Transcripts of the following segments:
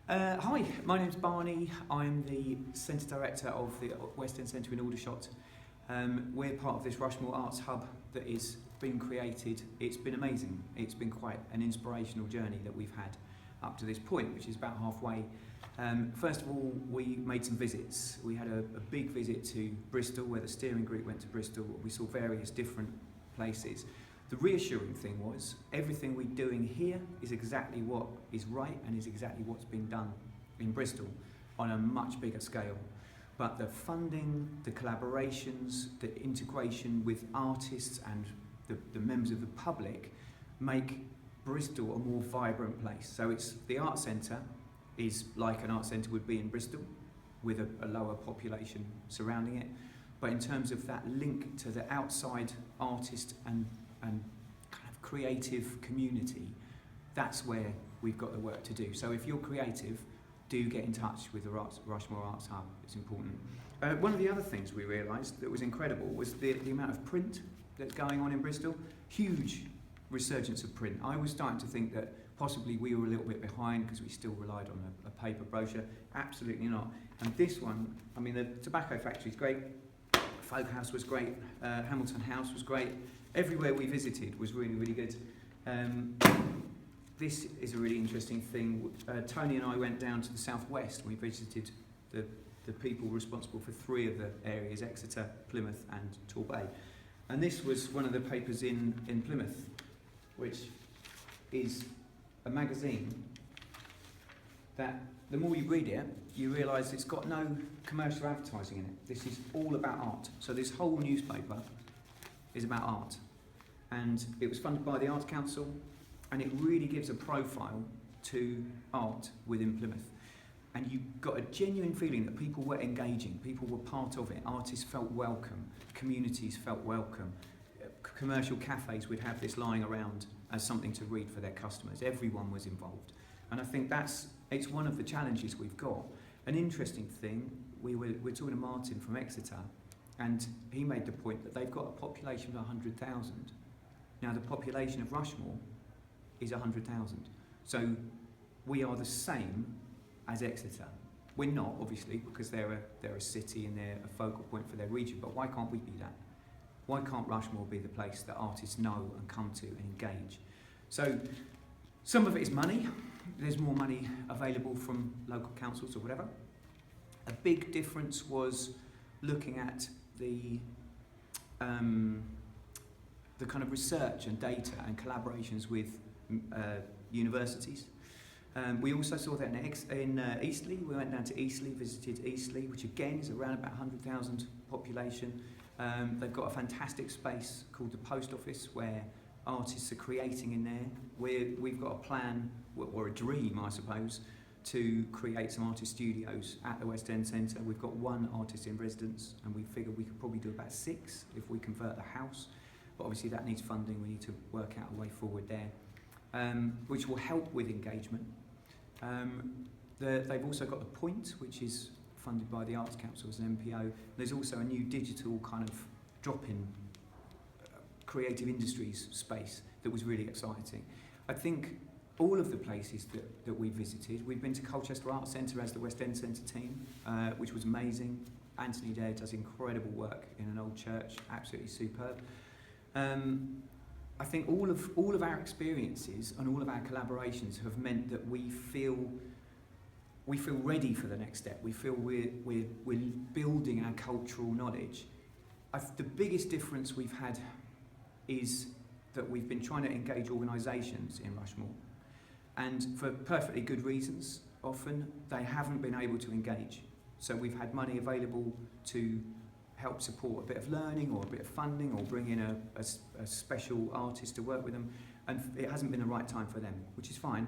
Hi, my name's Barney. I'm the Centre Director of the West End Centre in Aldershot. We're part of this Rushmore Arts Hub that is being created. It's been amazing. It's been quite an inspirational journey that we've had up to this point, which is about halfway. First of all, we made some visits. We had a big visit to Bristol, where the steering group went to Bristol. We saw various different places. The reassuring thing was everything we're doing here is exactly what is right and is exactly what's been done in Bristol on a much bigger scale. But the funding, the collaborations, the integration with artists and the members of the public make Bristol a more vibrant place. So it's the art centre is like an art centre would be in Bristol, with a lower population surrounding it. But in terms of that link to the outside artist and kind of creative community, that's where we've got the work to do. So if you're creative, do get in touch with the Rushmore Arts Hub. It's important. One of the other things we realised that was incredible was the amount of print that's going on in Bristol. Huge resurgence of print. I was starting to think that possibly we were a little bit behind because we still relied on a paper brochure. Absolutely not. And this one, I mean, the Tobacco Factory is great. Folk House was great. Hamilton House was great. Everywhere we visited was really, really good. This is a really interesting thing. Tony and I went down to the southwest and we visited the people responsible for 3 of the areas, Exeter, Plymouth and Torbay. And this was one of the papers in Plymouth, which is a magazine that the more you read it, you realise it's got no commercial advertising in it. This is all about art. So this whole newspaper is about art. And it was funded by the Arts Council, and it really gives a profile to art within Plymouth. And you got a genuine feeling that people were engaging, people were part of it, artists felt welcome, communities felt welcome. Commercial cafes would have this lying around as something to read for their customers. Everyone was involved. And I think it's one of the challenges we've got. An interesting thing, we're talking to Martin from Exeter, and he made the point that they've got a population of 100,000. Now the population of Rushmore is 100,000. So we are the same as Exeter. We're not, obviously, because they're a city and they're a focal point for their region, but why can't we be that? Why can't Rushmore be the place that artists know and come to and engage? So some of it is money. There's more money available from local councils or whatever. A big difference was looking at the kind of research and data and collaborations with universities. We also saw that in Eastleigh. We went down to Eastleigh, visited Eastleigh, which again is around about 100,000 population. They've got a fantastic space called the Post Office where artists are creating in there. We've got a plan, or a dream I suppose, to create some artist studios at the West End Centre. We've got 1 artist in residence and we figured we could probably do about 6 if we convert the house. But obviously that needs funding, we need to work out a way forward there, which will help with engagement. They've also got the Point, which is funded by the Arts Council as an MPO. There's also a new digital kind of drop-in creative industries space that was really exciting. I think all of the places that we visited, we've been to Colchester Arts Centre as the West End Centre team, which was amazing. Anthony there does incredible work in an old church, absolutely superb. I think all of our experiences and all of our collaborations have meant that we feel ready for the next step. We feel we're building our cultural knowledge. The biggest difference we've had is that we've been trying to engage organisations in Rushmore, and for perfectly good reasons, often they haven't been able to engage. So we've had money available to help support a bit of learning or a bit of funding or bring in a special artist to work with them, and it hasn't been the right time for them, which is fine.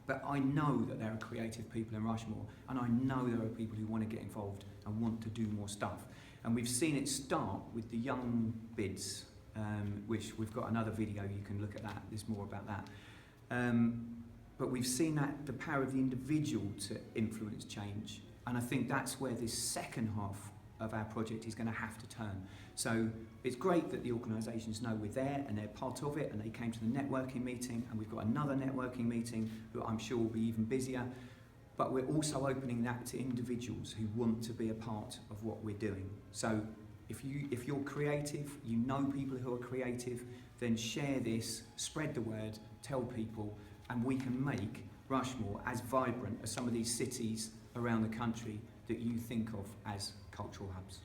But I know that there are creative people in Rushmore, and I know there are people who want to get involved and want to do more stuff. And we've seen it start with the young bids, which we've got another video, you can look at that, there's more about that. But we've seen that the power of the individual to influence change, and I think that's where this second half of our project is going to have to turn. So it's great that the organisations know we're there and they're part of it, and they came to the networking meeting, and we've got another networking meeting that I'm sure will be even busier. but we're also opening that to individuals who want to be a part of what we're doing. So if you're creative, you know people who are creative, then share this, spread the word, tell people, and we can make Rushmore as vibrant as some of these cities around the country that you think of as cultural hubs.